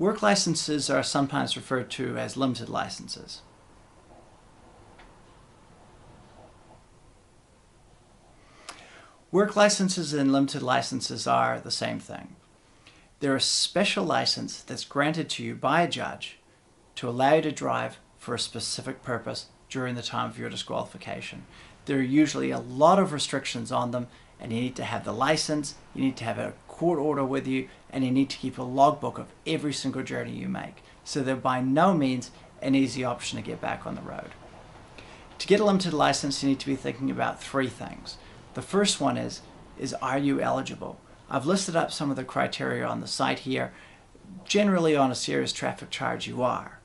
Work licenses are sometimes referred to as limited licenses. Work licenses and limited licenses are the same thing. They're a special license that's granted to you by a judge to allow you to drive for a specific purpose during the time of your disqualification. There are usually a lot of restrictions on them, and you need to have the license, you need to have a court order with you, and you need to keep a logbook of every single journey you make. So they're by no means an easy option to get back on the road. To get a limited license, you need to be thinking about three things. The first one is are you eligible? I've listed up some of the criteria on the site here. Generally, on a serious traffic charge, you are.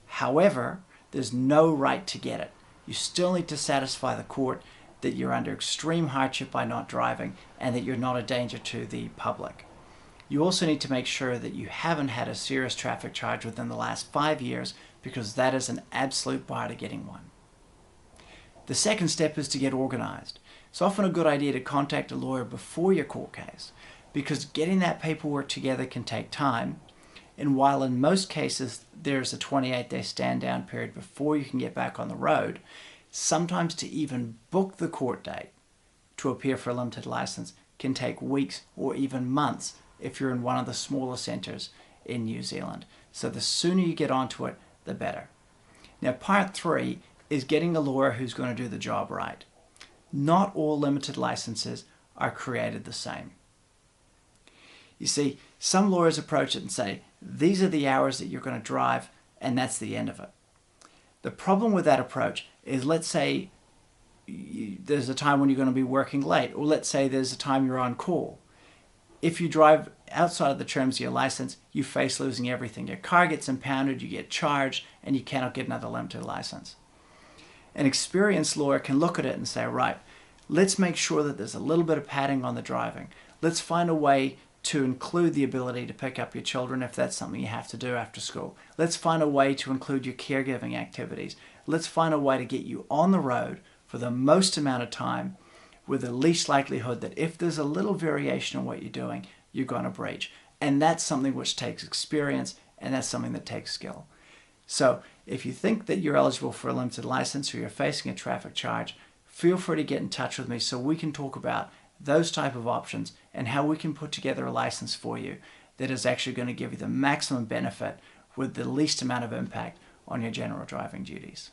However, there's no right to get it. You still need to satisfy the court that you're under extreme hardship by not driving and that you're not a danger to the public. You also need to make sure that you haven't had a serious traffic charge within the last 5 years, because that is an absolute bar to getting one. The second step is to get organized. It's often a good idea to contact a lawyer before your court case, because getting that paperwork together can take time. And while in most cases there's a 28-day stand-down period before you can get back on the road, sometimes to even book the court date to appear for a limited license can take weeks or even months if you're in one of the smaller centres in New Zealand. So the sooner you get onto it, the better. Now, part 3 is getting a lawyer who's going to do the job right. Not all limited licenses are created the same. You see, some lawyers approach it and say, these are the hours that you're going to drive, and that's the end of it. The problem with that approach is, let's say there's a time when you're going to be working late, or let's say there's a time you're on call. If you drive outside of the terms of your license, you face losing everything. Your car gets impounded, you get charged, and you cannot get another limited license. An experienced lawyer can look at it and say, right, let's make sure that there's a little bit of padding on the driving. Let's find a way to include the ability to pick up your children if that's something you have to do after school. Let's find a way to include your caregiving activities. Let's find a way to get you on the road for the most amount of time with the least likelihood that if there's a little variation in what you're doing, you're going to breach. And that's something which takes experience, and that's something that takes skill. So if you think that you're eligible for a limited license or you're facing a traffic charge, feel free to get in touch with me so we can talk about those type of options and how we can put together a license for you that is actually going to give you the maximum benefit with the least amount of impact on your general driving duties.